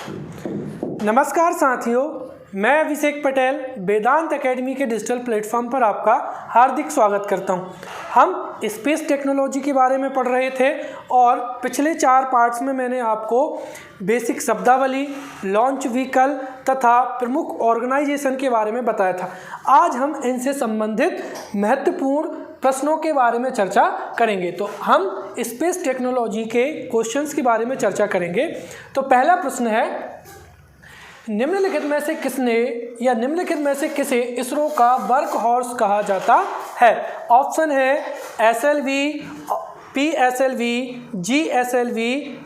नमस्कार साथियों, मैं अभिषेक पटेल वेदांत एकेडमी के डिजिटल प्लेटफॉर्म पर आपका हार्दिक स्वागत करता हूं। हम स्पेस टेक्नोलॉजी के बारे में पढ़ रहे थे और पिछले 4 पार्ट्स में मैंने आपको बेसिक शब्दावली, लॉन्च व्हीकल तथा प्रमुख ऑर्गेनाइजेशन के बारे में बताया था। आज हम इनसे संबंधित महत्वपूर्ण प्रश्नों के बारे में चर्चा करेंगे। तो हम स्पेस टेक्नोलॉजी के क्वेश्चंस के बारे में चर्चा करेंगे। तो पहला प्रश्न है, निम्नलिखित में से किसने या निम्नलिखित में से किसे इसरो का वर्क हॉर्स कहा जाता है? ऑप्शन है SLV, PSLV, GSLV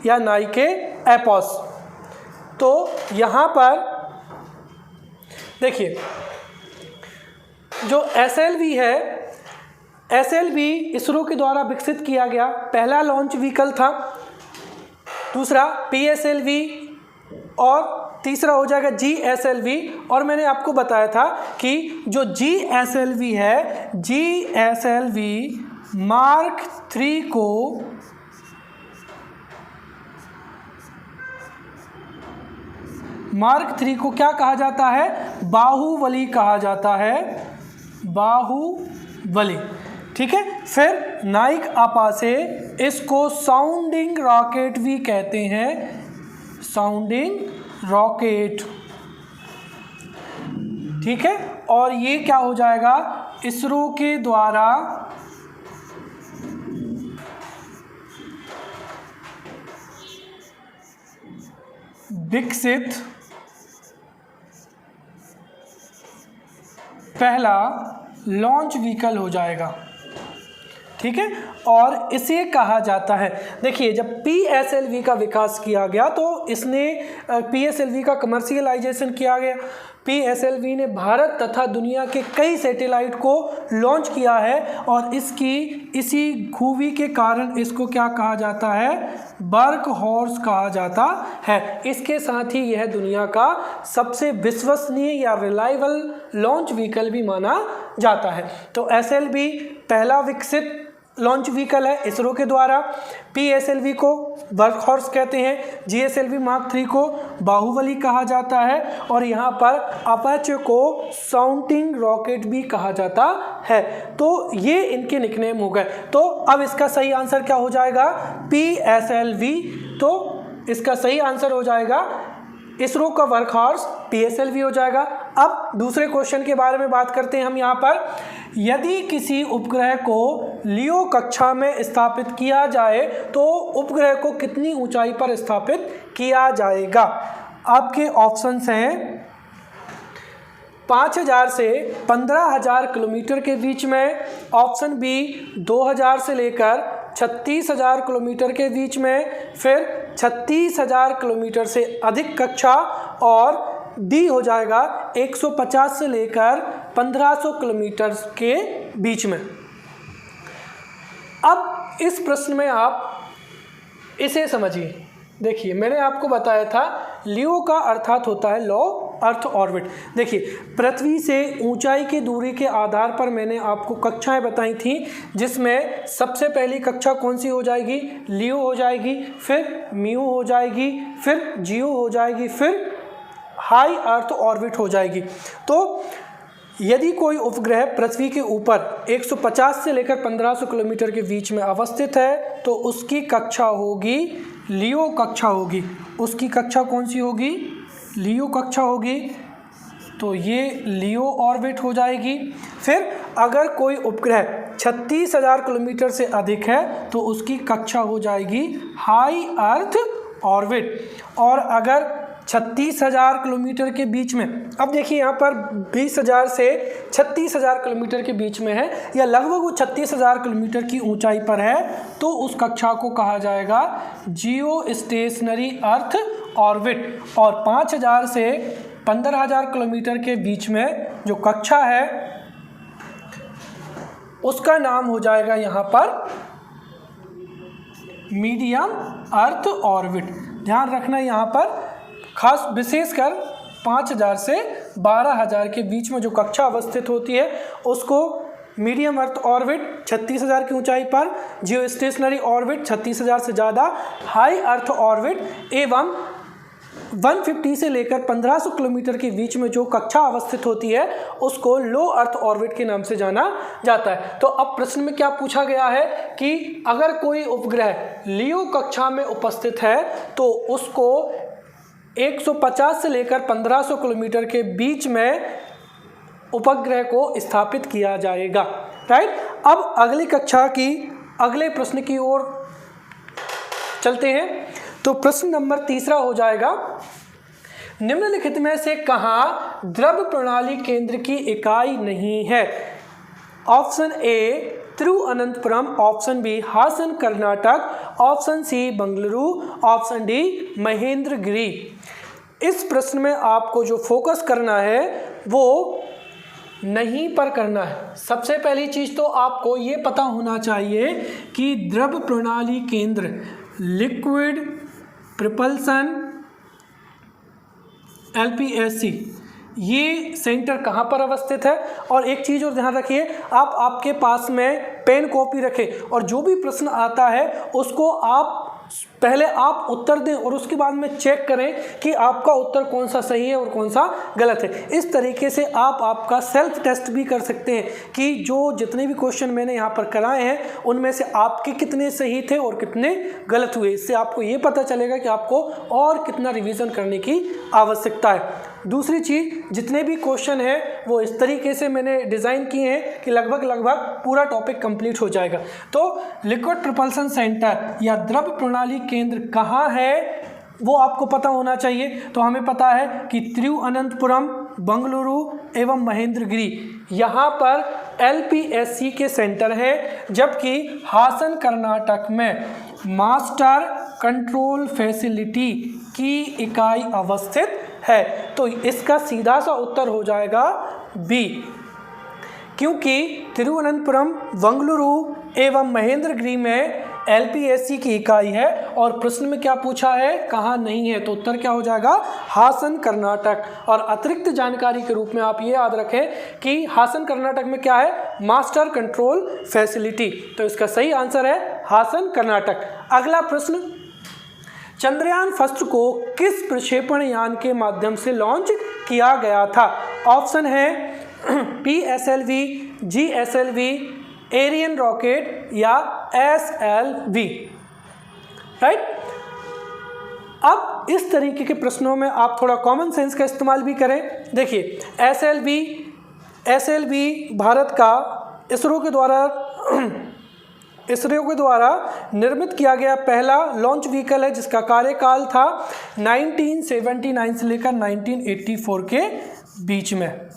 या नाइके एपोस। तो यहाँ पर देखिए, जो SLV है, SLV इसरो के द्वारा विकसित किया गया पहला लॉन्च व्हीकल था। दूसरा PSLV और तीसरा हो जाएगा GSLV। और मैंने आपको बताया था कि जो GSLV है, GSLV मार्क 3 को क्या कहा जाता है? बाहुबली कहा जाता है, बाहुबली। ठीक है। फिर नाइक अपाचे इसको साउंडिंग रॉकेट भी कहते हैं, साउंडिंग रॉकेट। ठीक है। और ये क्या हो जाएगा? इसरो के द्वारा विकसित पहला लॉन्च व्हीकल हो जाएगा। ठीक है। और इसे कहा जाता है, देखिए, जब PSLV का विकास किया गया तो इसने PSLV का कमर्शियलाइजेशन किया गया। PSLV ने भारत तथा दुनिया के कई सैटेलाइट को लॉन्च किया है और इसी खूबी के कारण इसको क्या कहा जाता है? वर्क हॉर्स कहा जाता है। इसके साथ ही यह दुनिया का सबसे विश्वसनीय या रिलायबल लॉन्च व्हीकल भी माना जाता है। तो SLV पहला विकसित लॉन्च व्हीकल है इसरो के द्वारा। PSLV को वर्क हॉर्स कहते हैं, GSLV मार्क 3 को बाहुबली कहा जाता है और यहाँ पर अपाचे को साउंडिंग रॉकेट भी कहा जाता है। तो ये इनके निकनेम हो गए। तो अब इसका सही आंसर क्या हो जाएगा? PSLV। तो इसका सही आंसर हो जाएगा, इसरो का वर्क हॉर्स PSLV हो जाएगा। अब दूसरे क्वेश्चन के बारे में बात करते हैं हम यहाँ पर। यदि किसी उपग्रह को लियो कक्षा में स्थापित किया जाए तो उपग्रह को कितनी ऊंचाई पर स्थापित किया जाएगा? आपके ऑप्शंस हैं 5000 से 15000 किलोमीटर के बीच में, ऑप्शन बी 2000 से लेकर 36000 किलोमीटर के बीच में, फिर 36000 किलोमीटर से अधिक कक्षा, और डी हो जाएगा 150 से लेकर 1500 किलोमीटर के बीच में। अब इस प्रश्न में आप इसे समझिए। देखिए, मैंने आपको बताया था लियो का अर्थात होता है लो अर्थ ऑर्बिट। देखिए, पृथ्वी से ऊंचाई की दूरी के आधार पर मैंने आपको कक्षाएं बताई थी, जिसमें सबसे पहली कक्षा कौन सी हो जाएगी? लियो हो जाएगी, फिर म्यू हो जाएगी, फिर जियो हो जाएगी, फिर हाई अर्थ ऑर्बिट हो जाएगी। तो यदि कोई उपग्रह पृथ्वी के ऊपर 150 से लेकर 1500 किलोमीटर के बीच में अवस्थित है तो उसकी कक्षा होगी लियो कक्षा होगी। उसकी कक्षा कौन सी होगी? लियो कक्षा होगी। तो ये लियो ऑर्बिट हो जाएगी। फिर अगर कोई उपग्रह 36000 किलोमीटर से अधिक है तो उसकी कक्षा हो जाएगी हाई अर्थ ऑर्बिट। और अगर 36000 किलोमीटर के बीच में, अब देखिए यहाँ पर 20000 से 36000 किलोमीटर के बीच में है या लगभग वो 36000 किलोमीटर की ऊंचाई पर है, तो उस कक्षा को कहा जाएगा जियो स्टेशनरी अर्थ ऑर्बिट। और 5000 से 15000 किलोमीटर के बीच में जो कक्षा है उसका नाम हो जाएगा यहाँ पर मीडियम अर्थ ऑर्बिट। ध्यान रखना, यहाँ पर खास विशेषकर 5000 से 12000 के बीच में जो कक्षा अवस्थित होती है उसको मीडियम अर्थ ऑर्बिट 36000 की ऊंचाई पर, जियो स्टेशनरी ऑर्बिट 36000 से ज़्यादा, हाई अर्थ ऑर्बिट एवं 150 से लेकर 1500 किलोमीटर के बीच में जो कक्षा अवस्थित होती है उसको लो अर्थ ऑर्बिट के नाम से जाना जाता है। तो अब प्रश्न में क्या पूछा गया है कि अगर कोई उपग्रह लियो कक्षा में उपस्थित है तो उसको 150 से लेकर 1500 किलोमीटर के बीच में उपग्रह को स्थापित किया जाएगा। राइट, अब अगली कक्षा की अगले प्रश्न की ओर चलते हैं। तो प्रश्न नंबर 3 हो जाएगा, निम्नलिखित में से कहाँ द्रव प्रणाली केंद्र की इकाई नहीं है? Option A Thiruvananthapuram, option B Hassan Karnataka, option C Bengaluru, option D Mahendragiri. इस प्रश्न में आपको जो फोकस करना है वो नहीं पर करना है। सबसे पहली चीज तो आपको ये पता होना चाहिए कि द्रव प्रणाली केंद्र लिक्विड प्रोपल्सन LPSC ये सेंटर कहाँ पर अवस्थित है। और एक चीज़ और ध्यान रखिए, आप आपके पास में पेन कॉपी रखें और जो भी प्रश्न आता है उसको आप पहले आप उत्तर दें और उसके बाद में चेक करें कि आपका उत्तर कौन सा सही है और कौन सा गलत है। इस तरीके से आप आपका सेल्फ टेस्ट भी कर सकते हैं कि जो जितने भी क्वेश्चन मैंने यहाँ पर कराए हैं उनमें से आपके कितने सही थे और कितने गलत हुए। इससे आपको ये पता चलेगा कि आपको और कितना रिवीजन करने की आवश्यकता है। दूसरी चीज़, जितने भी क्वेश्चन हैं वो इस तरीके से मैंने डिज़ाइन किए हैं कि लगभग पूरा टॉपिक कंप्लीट हो जाएगा। तो लिक्विड प्रोपल्सन सेंटर या द्रव प्रणाली केंद्र कहाँ है वो आपको पता होना चाहिए। तो हमें पता है कि तिरुवनंतपुरम, बंगलुरु एवं महेंद्रगिरी यहाँ पर LPSC के सेंटर हैं, जबकि हासन कर्नाटक में मास्टर कंट्रोल फैसिलिटी की इकाई अवस्थित है। तो इसका सीधा सा उत्तर हो जाएगा बी, क्योंकि तिरुवनंतपुरम, बंगलुरु एवं महेंद्रगिरी में LPSC की इकाई है। और प्रश्न में क्या पूछा है, कहाँ नहीं है, तो उत्तर क्या हो जाएगा हासन कर्नाटक। और अतिरिक्त जानकारी के रूप में आप ये याद रखें कि हासन कर्नाटक में क्या है, मास्टर कंट्रोल फैसिलिटी। तो इसका सही आंसर है हासन कर्नाटक। अगला प्रश्न, चंद्रयान फर्स्ट को किस प्रक्षेपण यान के माध्यम से लॉन्च किया गया था? ऑप्शन है PSLV, GSLV, एरियन रॉकेट या SLV। राइट, अब इस तरीके के प्रश्नों में आप थोड़ा कॉमन सेंस का इस्तेमाल भी करें। देखिए, SLV भारत का इसरो के द्वारा निर्मित किया गया पहला लॉन्च व्हीकल है, जिसका कार्यकाल था 1979 से लेकर 1984 के बीच में।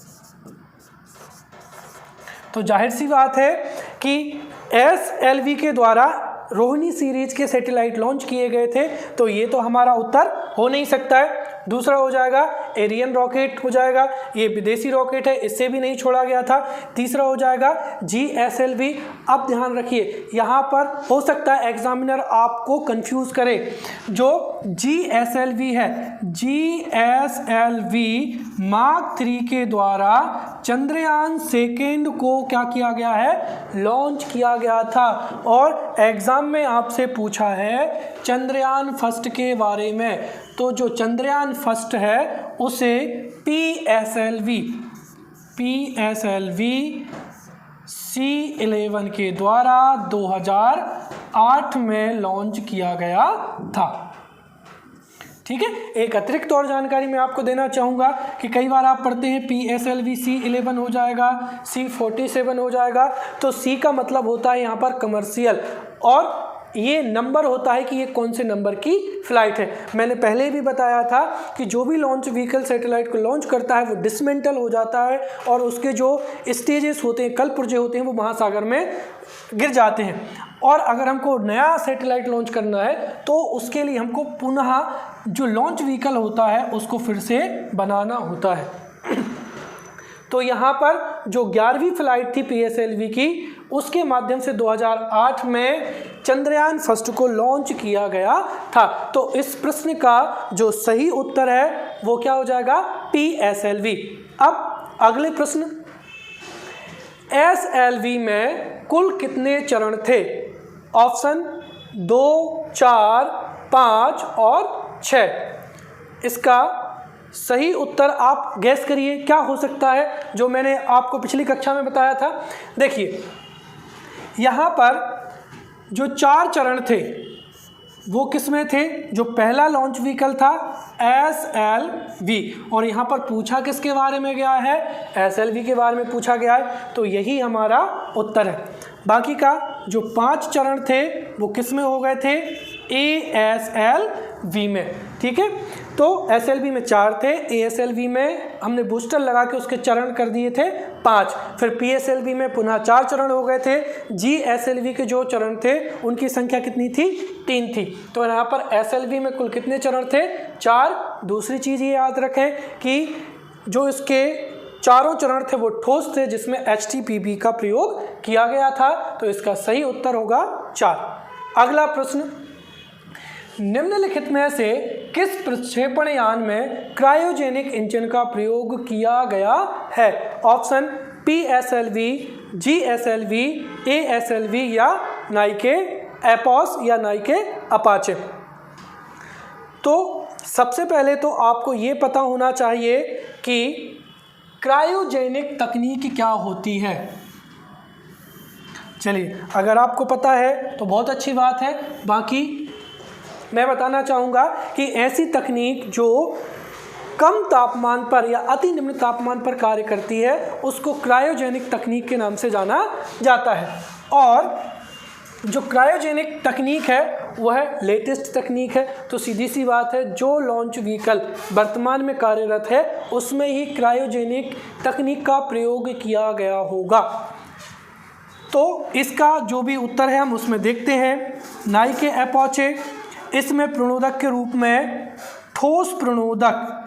तो जाहिर सी बात है कि SLV के द्वारा रोहिणी सीरीज के सैटेलाइट लॉन्च किए गए थे, तो ये तो हमारा उत्तर हो नहीं सकता है। दूसरा हो जाएगा एरियन रॉकेट हो जाएगा, ये विदेशी रॉकेट है, इससे भी नहीं छोड़ा गया था। तीसरा हो जाएगा GSLV। अब ध्यान रखिए, यहाँ पर हो सकता है एग्जामिनर आपको कंफ्यूज करे। जो GSLV है, GSLV मार्क 3 के द्वारा चंद्रयान सेकेंड को क्या किया गया है, लॉन्च किया गया था। और एग्जाम में आपसे पूछा है चंद्रयान फर्स्ट के बारे में, तो जो चंद्रयान फर्स्ट है उसे PSLV C-11 के द्वारा 2008 में लॉन्च किया गया था। ठीक है, एक अतिरिक्त और जानकारी मैं आपको देना चाहूँगा कि कई बार आप पढ़ते हैं PSLV C-11 हो जाएगा, C-47 हो जाएगा। तो C का मतलब होता है यहाँ पर कमर्शियल, और ये नंबर होता है कि ये कौन से नंबर की फ्लाइट है। मैंने पहले भी बताया था कि जो भी लॉन्च व्हीकल सैटेलाइट को लॉन्च करता है वो डिसमेंटल हो जाता है और उसके जो स्टेजेस होते हैं, कल पुर्जे होते हैं, वो महासागर में गिर जाते हैं। और अगर हमको नया सैटेलाइट लॉन्च करना है तो उसके लिए हमको पुनः जो लॉन्च व्हीकल होता है उसको फिर से बनाना होता है। तो यहाँ पर जो 11वीं फ्लाइट थी PSLV की, उसके माध्यम से 2008 में चंद्रयान फर्स्ट को लॉन्च किया गया था। तो इस प्रश्न का जो सही उत्तर है वो क्या हो जाएगा, PSLV। अब अगले प्रश्न, SLV में कुल कितने चरण थे? ऑप्शन 2, 4, 5 और 6। इसका सही उत्तर आप गैस करिए क्या हो सकता है, जो मैंने आपको पिछली कक्षा में बताया था। देखिए यहाँ पर जो 4 चरण थे वो किस में थे, जो पहला लॉन्च व्हीकल था SLV, और यहाँ पर पूछा किसके बारे में गया है, SLV के बारे में पूछा गया है, तो यही हमारा उत्तर है। बाकी का जो 5 चरण थे वो किस में हो गए थे, ASLV में। ठीक है, तो SLV में 4 थे, ASLV में हमने बूस्टर लगा के उसके चरण कर दिए थे 5, फिर PSLV में पुनः 4 चरण हो गए थे, GSLV के जो चरण थे उनकी संख्या कितनी थी, 3 थी। तो यहाँ पर SLV में कुल कितने चरण थे, 4। दूसरी चीज़ ये याद रखें कि जो इसके चारों चरण थे वो ठोस थे जिसमें HTPB का प्रयोग किया गया था, तो इसका सही उत्तर होगा 4। अगला प्रश्न, निम्नलिखित में से किस प्रक्षेपण यान में क्रायोजेनिक इंजन का प्रयोग किया गया है। ऑप्शन PSLV, GSLV, ASLV या नाइके एपोस या नाइके अपाचे। तो सबसे पहले तो आपको ये पता होना चाहिए कि क्रायोजेनिक तकनीक क्या होती है। चलिए, अगर आपको पता है तो बहुत अच्छी बात है, बाकी मैं बताना चाहूँगा कि ऐसी तकनीक जो कम तापमान पर या अति निम्न तापमान पर कार्य करती है उसको क्रायोजेनिक तकनीक के नाम से जाना जाता है। और जो क्रायोजेनिक तकनीक है वह लेटेस्ट तकनीक है, तो सीधी सी बात है जो लॉन्च व्हीकल वर्तमान में कार्यरत है उसमें ही क्रायोजेनिक तकनीक का प्रयोग किया गया होगा। तो इसका जो भी उत्तर है हम उसमें देखते हैं। नाइके एपोचे, इसमें प्रणोदक के रूप में ठोस प्रणोदक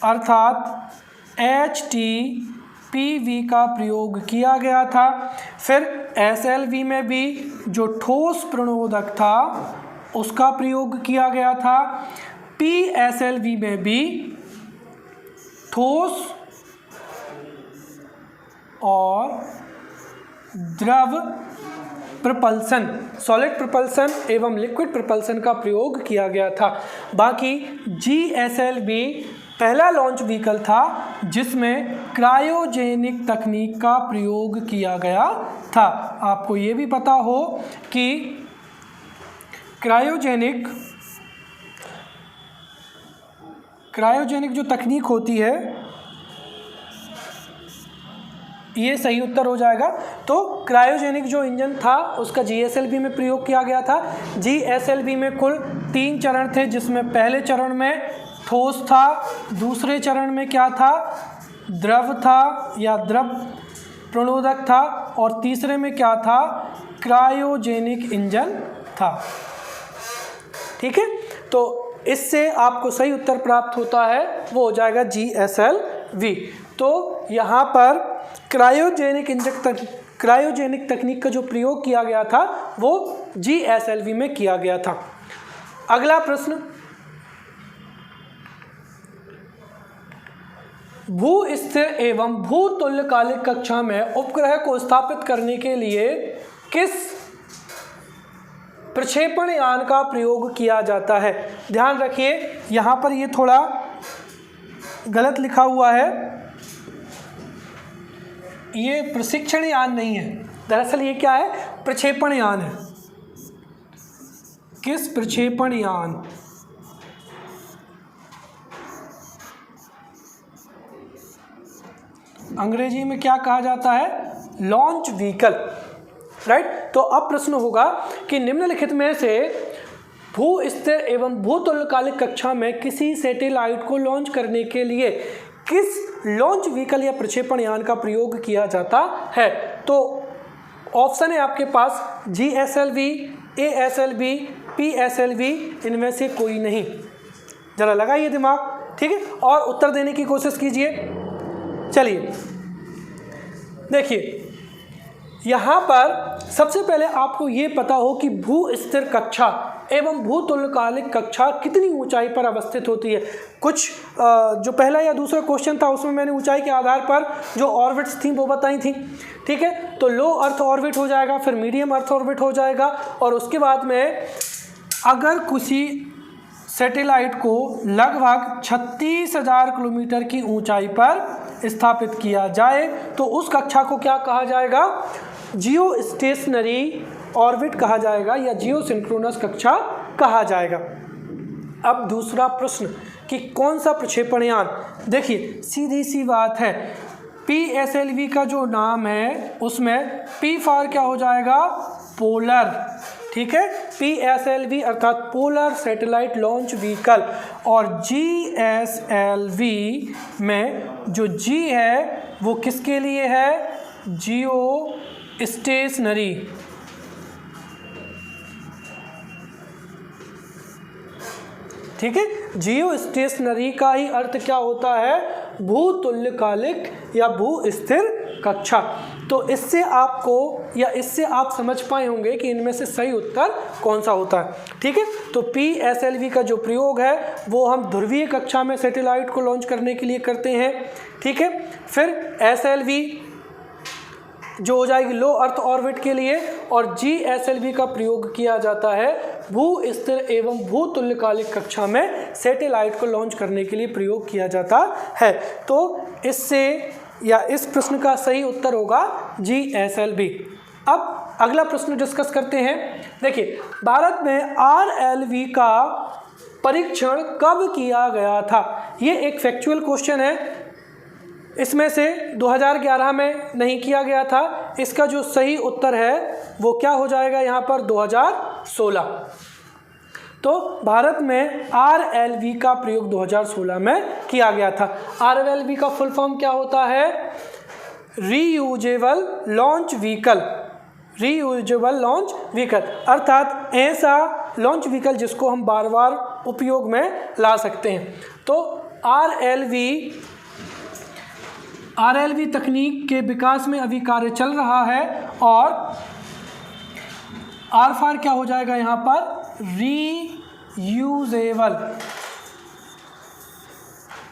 अर्थात HTPV का प्रयोग किया गया था। फिर SLV में भी जो ठोस प्रणोदक था उसका प्रयोग किया गया था। PSLV में भी ठोस और द्रव प्रपल्सन, सॉलिड प्रपल्सन एवं लिक्विड प्रपल्सन का प्रयोग किया गया था। बाकी GSLV पहला लॉन्च व्हीकल था जिसमें क्रायोजेनिक तकनीक का प्रयोग किया गया था। आपको ये भी पता हो कि क्रायोजेनिक जो तकनीक होती है, ये सही उत्तर हो जाएगा। तो क्रायोजेनिक जो इंजन था उसका GSLV में प्रयोग किया गया था। GSLV में कुल 3 चरण थे जिसमें पहले चरण में ठोस था, दूसरे चरण में क्या था, द्रव था या द्रव प्रणोदक था, और तीसरे में क्या था, क्रायोजेनिक इंजन था। ठीक है, तो इससे आपको सही उत्तर प्राप्त होता है, वो हो जाएगा GSLV। तो यहाँ पर क्रायोजेनिक तकनीक का जो प्रयोग किया गया था वो GSLV में किया गया था। अगला प्रश्न, भू स्थिर एवं भू तुल्यकालिक कक्षा में उपग्रह को स्थापित करने के लिए किस प्रक्षेपण यान का प्रयोग किया जाता है। ध्यान रखिए यहाँ पर ये थोड़ा गलत लिखा हुआ है, ये प्रशिक्षण यान नहीं है, दरअसल ये क्या है, प्रक्षेपण यान है। किस प्रक्षेपण यान, अंग्रेजी में क्या कहा जाता है, लॉन्च व्हीकल, राइट। तो अब प्रश्न होगा कि निम्नलिखित में से भू स्थिर एवं भू तुल्यकालिक कक्षा में किसी सैटेलाइट को लॉन्च करने के लिए किस लॉन्च व्हीकल या प्रक्षेपण यान का प्रयोग किया जाता है। तो ऑप्शन है आपके पास GSLV, ASLV, PSLV, इनमें से कोई नहीं। जरा लगाइए दिमाग, ठीक है, और उत्तर देने की कोशिश कीजिए। चलिए देखिए, यहाँ पर सबसे पहले आपको ये पता हो कि भू स्थिर कक्षा एवं भू तुल्यकालिक कक्षा कितनी ऊंचाई पर अवस्थित होती है। कुछ जो पहला या दूसरा क्वेश्चन था उसमें मैंने ऊंचाई के आधार पर जो ऑर्बिट्स थी वो बताई थी, ठीक है। तो लो अर्थ ऑर्बिट हो जाएगा, फिर मीडियम अर्थ ऑर्बिट हो जाएगा, और उसके बाद में अगर किसी सैटेलाइट को लगभग 36,000 किलोमीटर की ऊंचाई पर स्थापित किया जाए तो उस कक्षा को क्या कहा जाएगा? जियो स्टेशनरी ऑर्बिट कहा जाएगा या जियो सिंक्रोनस कक्षा कहा जाएगा। अब दूसरा प्रश्न कि कौन सा प्रक्षेपण यान, देखिए सीधी सी बात है, PSLV का जो नाम है उसमें P फॉर क्या हो जाएगा? पोलर, ठीक है, PSLV अर्थात पोलर सैटेलाइट लॉन्च व्हीकल, और GSLV में जो G है वो किसके लिए है? जियो स्टेशनरी, ठीक है। जियो स्टेशनरी का ही अर्थ क्या होता है? भूतुल्यकालिक या भू स्थिर कक्षा। तो इससे आपको या इससे आप समझ पाए होंगे कि इनमें से सही उत्तर कौन सा होता है, ठीक है। तो PSLV का जो प्रयोग है वो हम ध्रुवीय कक्षा में सैटेलाइट को लॉन्च करने के लिए करते हैं, ठीक है। फिर SLV जो हो जाएगी लो अर्थ ऑर्बिट के लिए, और GSLV का प्रयोग किया जाता है भू स्थिर एवं भू तुल्यकालिक कक्षा में सैटेलाइट को लॉन्च करने के लिए प्रयोग किया जाता है। तो इससे या इस प्रश्न का सही उत्तर होगा GSLV। अब अगला प्रश्न डिस्कस करते हैं। देखिए, भारत में RLV का परीक्षण कब किया गया था? ये एक फैक्चुअल क्वेश्चन है, इसमें से 2011 में नहीं किया गया था। इसका जो सही उत्तर है वो क्या हो जाएगा यहाँ पर? 2016। तो भारत में RLV का प्रयोग 2016 में किया गया था। RLV का फुल फॉर्म क्या होता है? Reusable launch vehicle, reusable launch vehicle अर्थात ऐसा लॉन्च व्हीकल जिसको हम बार बार उपयोग में ला सकते हैं। तो RLV तकनीक के विकास में अभी कार्य चल रहा है, और R फॉर क्या हो जाएगा यहाँ पर? रीयूजेबल,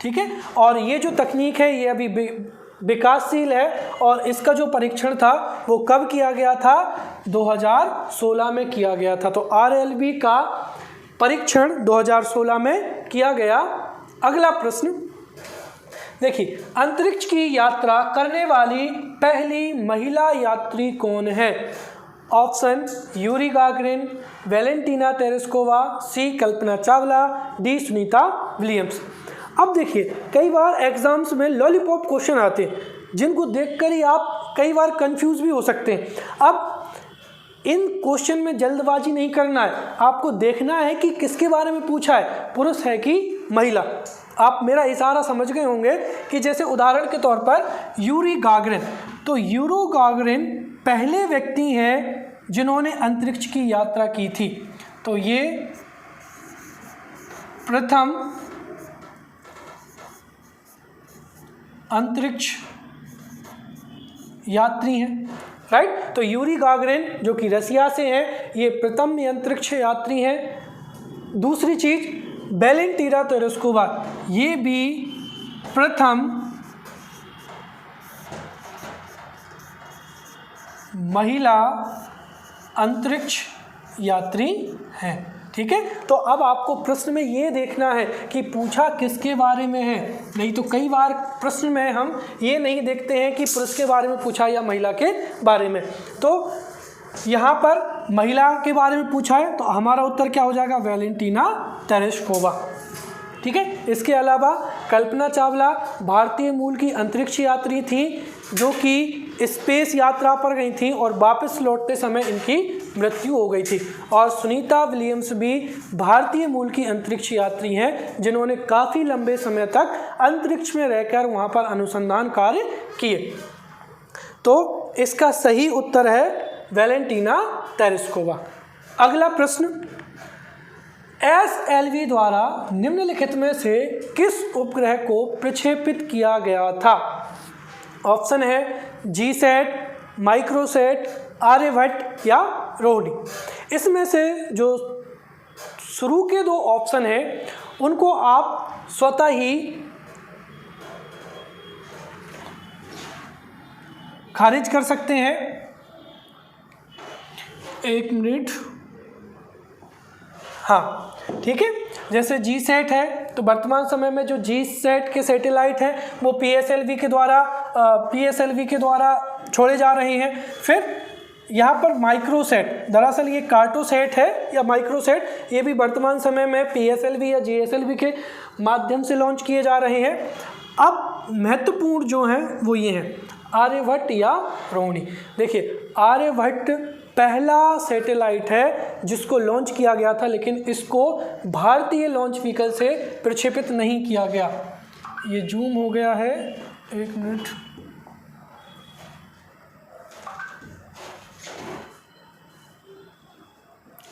ठीक है। और ये जो तकनीक है ये अभी विकासशील है, और इसका जो परीक्षण था वो कब किया गया था? 2016 में किया गया था। तो RLV का परीक्षण 2016 में किया गया। अगला प्रश्न देखिए, अंतरिक्ष की यात्रा करने वाली पहली महिला यात्री कौन है? Option Yuri Gagarin, Valentina Tereshkova, C Kalpana Chawla, D Sunita Williams. अब देखिए, कई बार एग्जाम्स में लॉलीपॉप क्वेश्चन आते हैं जिनको देखकर ही आप कई बार कंफ्यूज भी हो सकते हैं। अब इन क्वेश्चन में जल्दबाजी नहीं करना है, आपको देखना है कि किसके बारे में पूछा है, पुरुष है कि महिला। आप मेरा इशारा समझ गए होंगे कि जैसे उदाहरण के तौर पर यूरी गागरिन, तो यूरो गागरिन पहले व्यक्ति हैं जिन्होंने अंतरिक्ष की यात्रा की थी। तो ये प्रथम अंतरिक्ष यात्री हैं, राइट। तो यूरी गागरिन जो कि रसिया से हैं, ये प्रथम अंतरिक्ष यात्री हैं। दूसरी चीज, वैलेंटीना तेरेस्कोवा, ये भी प्रथम महिला अंतरिक्ष यात्री हैं, ठीक है। तो अब आपको प्रश्न में ये देखना है कि पूछा किसके बारे में है, नहीं तो कई बार प्रश्न में हम ये नहीं देखते हैं कि पुरुष के बारे में पूछा या महिला के बारे में। तो यहाँ पर महिला के बारे में पूछा है तो हमारा उत्तर क्या हो जाएगा? वैलेंटीना तेरेस्कोवा, ठीक है। इसके अलावा कल्पना चावला भारतीय मूल की अंतरिक्ष यात्री थी जो कि स्पेस यात्रा पर गई थी और वापस लौटते समय इनकी मृत्यु हो गई थी। और सुनीता विलियम्स भी भारतीय मूल की अंतरिक्ष यात्री हैं जिन्होंने काफ़ी लंबे समय तक अंतरिक्ष में रहकर वहाँ पर अनुसंधान कार्य किए। तो इसका सही उत्तर है वैलेंटीना तेरेस्कोवा। अगला प्रश्न, SLV द्वारा निम्नलिखित में से किस उपग्रह को प्रक्षेपित किया गया था? ऑप्शन है GSAT, माइक्रोसैट, आर्यभट्ट या रोहिणी। इसमें से जो शुरू के दो ऑप्शन हैं उनको आप स्वतः ही खारिज कर सकते हैं। एक मिनट, हाँ, ठीक है। जैसे जीसैट है तो वर्तमान समय में जो जीसैट के सैटेलाइट हैं वो पीएसएलवी के द्वारा छोड़े जा रहे हैं। फिर यहाँ पर माइक्रोसैट, दरअसल ये कार्टोसैट है या माइक्रोसैट, ये भी वर्तमान समय में पीएसएलवी या जीएसएलवी के माध्यम से लॉन्च किए जा रहे हैं। अब महत्वपूर्ण जो हैं वो ये हैं आर्यभट्ट या रोहिणी। देखिए आर्यभट्ट पहला सैटेलाइट है जिसको लॉन्च किया गया था, लेकिन इसको भारतीय लॉन्च व्हीकल से प्रक्षेपित नहीं किया गया। ये जूम हो गया है, एक मिनट।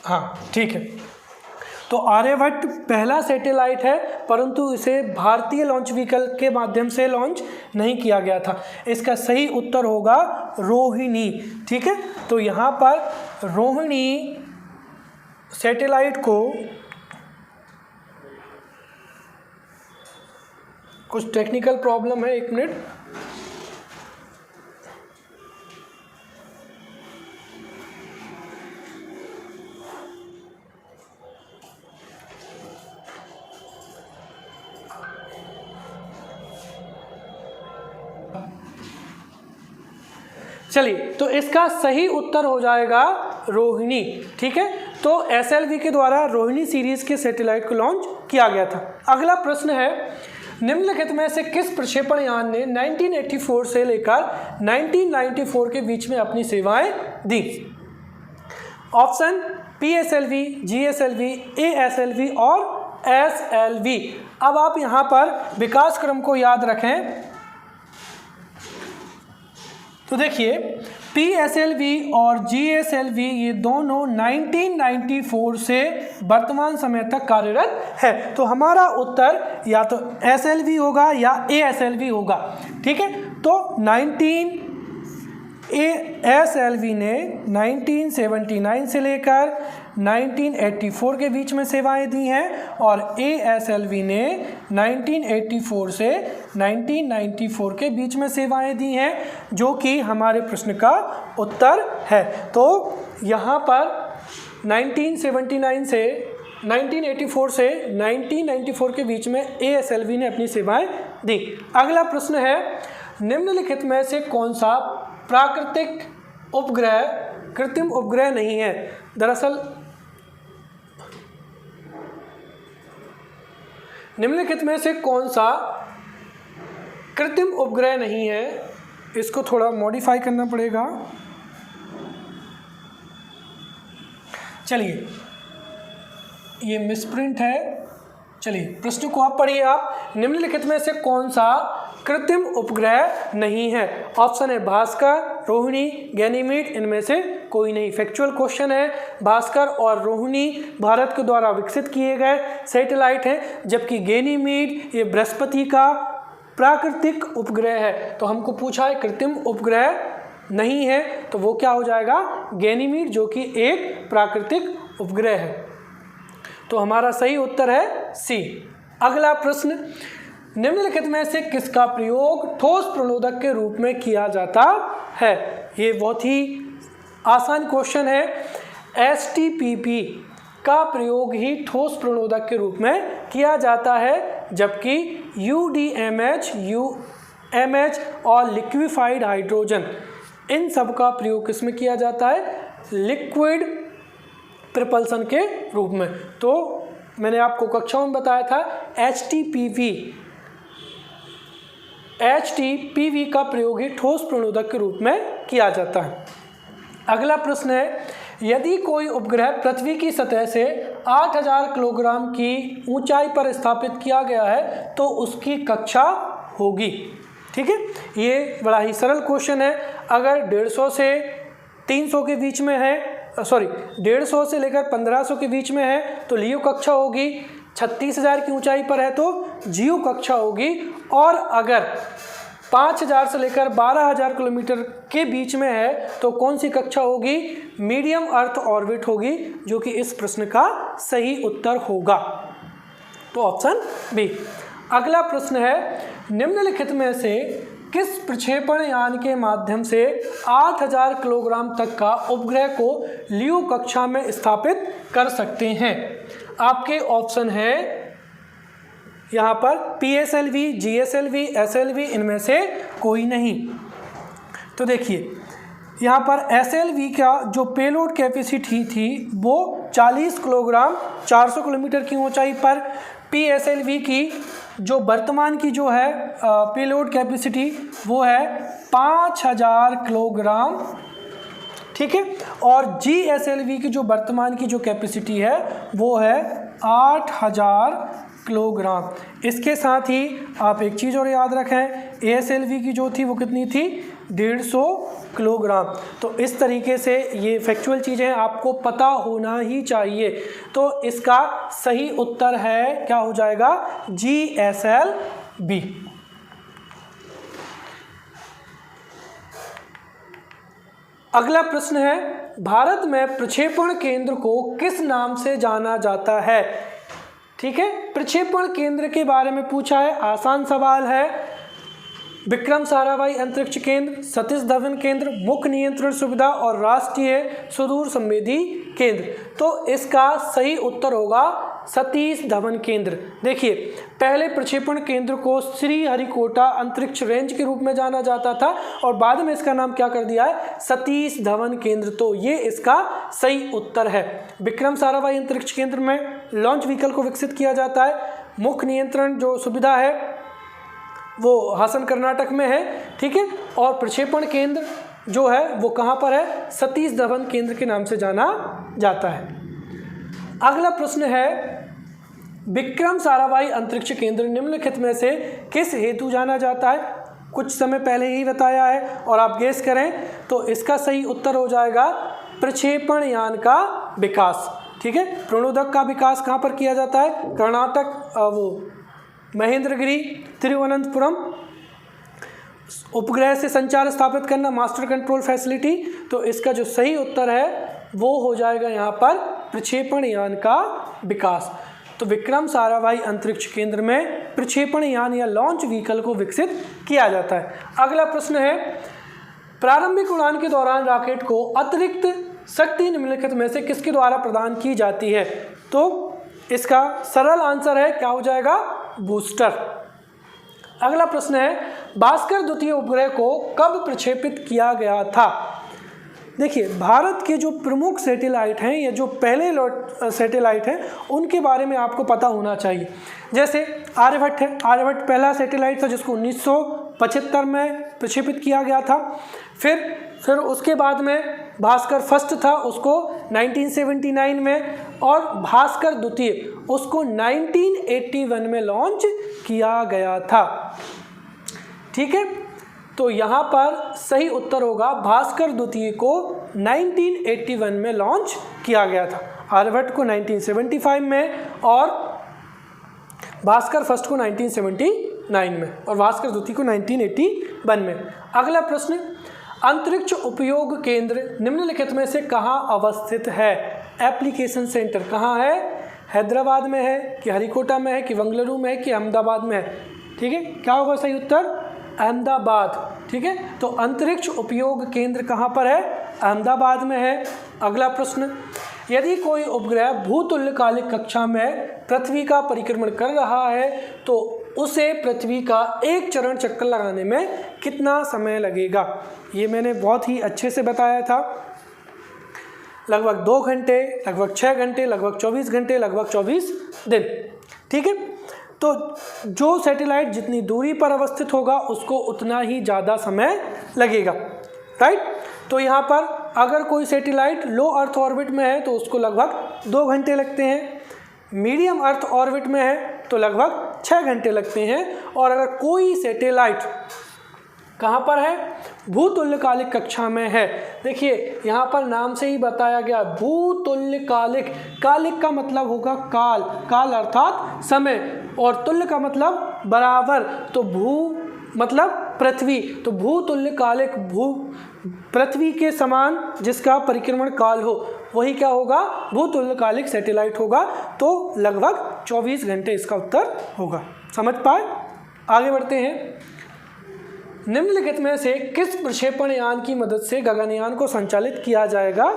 हाँ ठीक है, तो आर्यभट्ट पहला सैटेलाइट है परंतु इसे भारतीय लॉन्च व्हीकल के माध्यम से लॉन्च नहीं किया गया था। इसका सही उत्तर होगा रोहिणी। ठीक है, तो यहाँ पर रोहिणी सैटेलाइट को कुछ टेक्निकल प्रॉब्लम है, एक मिनट। चलिए, तो इसका सही उत्तर हो जाएगा रोहिणी। ठीक है, तो एसएलवी के द्वारा रोहिणी सीरीज के सैटेलाइट को लॉन्च किया गया था। अगला प्रश्न है, निम्नलिखित में से किस प्रक्षेपण यान ने 1984 से लेकर 1994 के बीच में अपनी सेवाएं दी? ऑप्शन पीएसएलवी, जीएसएलवी, एएसएलवी और एसएलवी। अब आप यहाँ पर विकास क्रम को याद रखें। तो देखिए पीएसएलवी और जीएसएलवी ये दोनों 1994 से वर्तमान समय तक कार्यरत है। तो हमारा उत्तर या तो एसएलवी होगा या एएसएलवी होगा। ठीक है, तो एएसएलवी ने 1979 से लेकर 1984 के बीच में सेवाएं दी हैं और एएसएलवी ने 1984 से 1994 के बीच में सेवाएं दी हैं, जो कि हमारे प्रश्न का उत्तर है। तो यहाँ पर 1979 से 1984 से 1994 के बीच में एएसएलवी ने अपनी सेवाएं दी। अगला प्रश्न है, निम्नलिखित में से कौन सा प्राकृतिक उपग्रह कृत्रिम उपग्रह नहीं है? दरअसल निम्नलिखित में से कौन सा कृत्रिम उपग्रह नहीं है? इसको थोड़ा मॉडिफाई करना पड़ेगा। चलिए, ये मिसप्रिंट है। चलिए प्रश्न को आप पढ़िए। आप निम्नलिखित में से कौन सा कृत्रिम उपग्रह नहीं है? ऑप्शन है भास्कर, रोहिणी, गैनीमीड, इनमें से कोई नहीं। फैक्चुअल क्वेश्चन है। भास्कर और रोहिणी भारत के द्वारा विकसित किए गए सैटेलाइट हैं, जबकि गैनीमीड ये बृहस्पति का प्राकृतिक उपग्रह है। तो हमको पूछा है कृत्रिम उपग्रह नहीं है, तो वो क्या हो जाएगा? गैनीमीड, जो कि एक प्राकृतिक उपग्रह है। तो हमारा सही उत्तर है सी। अगला प्रश्न, निम्नलिखित में से किसका प्रयोग ठोस प्रणोदक के रूप में किया जाता है? ये बहुत ही आसान क्वेश्चन है। एसटीपीपी का प्रयोग ही ठोस प्रणोदक के रूप में किया जाता है, जबकि यूडीएमएच, यूएमएच और लिक्विफाइड हाइड्रोजन, इन सब का प्रयोग किसमें किया जाता है? लिक्विड प्रपल्सन के रूप में। तो मैंने आपको कक्षाओं में बताया था एचटीपीवी का प्रयोग ही ठोस प्रणोदक के रूप में किया जाता है। अगला प्रश्न है, यदि कोई उपग्रह पृथ्वी की सतह से 8000 किलोग्राम की ऊंचाई पर स्थापित किया गया है तो उसकी कक्षा होगी। ठीक है, ये बड़ा ही सरल क्वेश्चन है। अगर 150 से 300 के बीच में है, 150 से लेकर 1500 के बीच में है तो लियो कक्षा होगी। 36,000 की ऊंचाई पर है तो जीओ कक्षा होगी। और अगर 5000 से लेकर 12000 किलोमीटर के बीच में है तो कौन सी कक्षा होगी? मीडियम अर्थ ऑर्बिट होगी, जो कि इस प्रश्न का सही उत्तर होगा। तो ऑप्शन बी। अगला प्रश्न है, निम्नलिखित में से किस प्रक्षेपण यान के माध्यम से 8000 किलोग्राम तक का उपग्रह को लियो कक्षा में स्थापित कर सकते हैं? आपके ऑप्शन है यहाँ पर PSLV, GSLV, SLV, इनमें से कोई नहीं। तो देखिए यहाँ पर SLV का जो पेलोड कैपेसिटी थी वो 40 किलोग्राम 400 किलोमीटर की ऊंचाई पर, PSLV की जो वर्तमान की जो है पेलोड कैपेसिटी वो है 5000 किलोग्राम, ठीक है। और GSLV की जो वर्तमान की जो कैपेसिटी है वो है 8000 किलोग्राम। इसके साथ ही आप एक चीज़ और याद रखें, ASLV की जो थी वो कितनी थी, 150 किलोग्राम। तो इस तरीके से ये फैक्चुअल चीज़ें आपको पता होना ही चाहिए। तो इसका सही उत्तर है क्या हो जाएगा, GSLV। अगला प्रश्न है, भारत में प्रक्षेपण केंद्र को किस नाम से जाना जाता है। ठीक है, प्रक्षेपण केंद्र के बारे में पूछा है, आसान सवाल है। विक्रम साराभाई अंतरिक्ष केंद्र, सतीश धवन केंद्र, मुख्य नियंत्रण सुविधा और राष्ट्रीय सुदूर संवेदी केंद्र। तो इसका सही उत्तर होगा सतीश धवन केंद्र। देखिए पहले प्रक्षेपण केंद्र को श्रीहरिकोटा अंतरिक्ष रेंज के रूप में जाना जाता था और बाद में इसका नाम क्या कर दिया है, सतीश धवन केंद्र। तो ये इसका सही उत्तर है। विक्रम साराभाई अंतरिक्ष केंद्र में लॉन्च व्हीकल को विकसित किया जाता है। मुख्य नियंत्रण जो सुविधा है वो हासन कर्नाटक में है, ठीक है। और प्रक्षेपण केंद्र जो है वो कहाँ पर है, सतीश धवन केंद्र के नाम से जाना जाता है। अगला प्रश्न है, विक्रम साराभाई अंतरिक्ष केंद्र निम्नलिखित में से किस हेतु जाना जाता है। कुछ समय पहले ही बताया है और आप गेस करें तो इसका सही उत्तर हो जाएगा प्रक्षेपण यान का विकास। ठीक है, प्रणोदक का विकास कहाँ पर किया जाता है, कर्नाटक, वो महेंद्रगिरी, तिरुवनंतपुरम। उपग्रह से संचार स्थापित करना, मास्टर कंट्रोल फैसिलिटी। तो इसका जो सही उत्तर है वो हो जाएगा यहाँ पर प्रक्षेपण यान का विकास। तो विक्रम साराभाई अंतरिक्ष केंद्र में प्रक्षेपण यान या लॉन्च व्हीकल को विकसित किया जाता है। अगला प्रश्न है, प्रारंभिक उड़ान के दौरान रॉकेट को अतिरिक्त शक्ति निम्नलिखित में से किसके द्वारा प्रदान की जाती है। तो इसका सरल आंसर है क्या हो जाएगा, बूस्टर। अगला प्रश्न है, भास्कर द्वितीय उपग्रह को कब प्रक्षेपित किया गया था। देखिए भारत के जो प्रमुख सैटेलाइट हैं या जो पहले सैटेलाइट हैं उनके बारे में आपको पता होना चाहिए। जैसे आर्यभट्ट है, आर्यभट्ट पहला सैटेलाइट था जिसको 1975 में प्रक्षेपित किया गया था। फिर उसके बाद में भास्कर फर्स्ट था, उसको 1979 में, और भास्कर द्वितीय उसको 1981 में लॉन्च किया गया था। ठीक है, तो यहाँ पर सही उत्तर होगा भास्कर द्वितीय को 1981 में लॉन्च किया गया था, आर्यभट्ट को 1975 में और भास्कर फर्स्ट को 1979 में और भास्कर द्वितीय को 1981 में। अगला प्रश्न, अंतरिक्ष उपयोग केंद्र निम्नलिखित में से कहाँ अवस्थित है। एप्लीकेशन सेंटर कहाँ है, हैदराबाद में है कि हरिकोटा में है कि बंगलुरु में है कि अहमदाबाद में है। ठीक है, क्या होगा सही उत्तर, अहमदाबाद। ठीक है, तो अंतरिक्ष उपयोग केंद्र कहाँ पर है, अहमदाबाद में है। अगला प्रश्न, यदि कोई उपग्रह भूतुल्यकालिक कक्षा में पृथ्वी का परिक्रमण कर रहा है तो उसे पृथ्वी का एक चरण चक्कर लगाने में कितना समय लगेगा। ये मैंने बहुत ही अच्छे से बताया था, लगभग 2 घंटे, लगभग 6 घंटे, लगभग 24 घंटे, लगभग 24 दिन। ठीक है, तो जो सैटेलाइट जितनी दूरी पर अवस्थित होगा उसको उतना ही ज़्यादा समय लगेगा, राइट। तो यहाँ पर अगर कोई सैटेलाइट लो अर्थ ऑर्बिट में है तो उसको लगभग 2 घंटे लगते हैं, मीडियम अर्थ ऑर्बिट में है तो लगभग 6 घंटे लगते हैं, और अगर कोई सैटेलाइट कहाँ पर है, भूतुल्यकालिक कक्षा में है। देखिए यहाँ पर नाम से ही बताया गया भूतुल्यकालिक, कालिक का मतलब होगा काल, काल अर्थात समय, और तुल्य का मतलब बराबर, तो भू मतलब पृथ्वी, तो भूतुल्यकालिक पृथ्वी के समान जिसका परिक्रमण काल हो वही क्या होगा, भूतुल्यकालिक सैटेलाइट होगा। तो लगभग 24 घंटे इसका उत्तर होगा। समझ पाए, आगे बढ़ते हैं। निम्नलिखित में से किस प्रक्षेपण यान की मदद से गगनयान को संचालित किया जाएगा।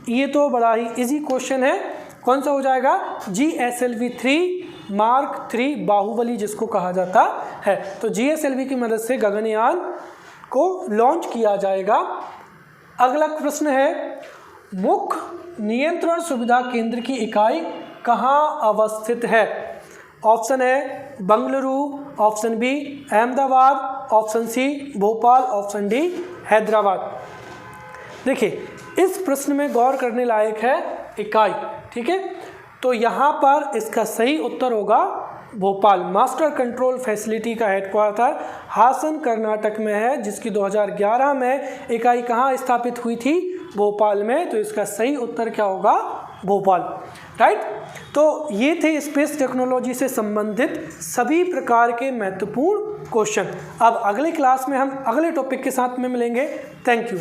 ये तो बड़ा ही इजी क्वेश्चन है, कौन सा हो जाएगा? GSLV 3 मार्क 3 बाहुबली जिसको कहा जाता है। तो GSLV की मदद से गगनयान को लॉन्च किया जाएगा। अगला प्रश्न है, मुख्य नियंत्रण सुविधा केंद्र की इकाई कहाँ अवस्थित है? ऑप्शन है Bengaluru, option B Ahmedabad, option C Bhopal, option D Hyderabad. देखिए इस प्रश्न में गौर करने लायक है इकाई, ठीक है। तो यहाँ पर इसका सही उत्तर होगा भोपाल। मास्टर कंट्रोल फैसिलिटी का हेडक्वार्टर हासन कर्नाटक में है, जिसकी 2011 में इकाई कहाँ स्थापित हुई थी? भोपाल में। तो इसका सही उत्तर क्या होगा? भोपाल, राइट। तो ये थे स्पेस टेक्नोलॉजी से संबंधित सभी प्रकार के महत्वपूर्ण क्वेश्चन। अब अगले क्लास में हम अगले टॉपिक के साथ में मिलेंगे। Thank you.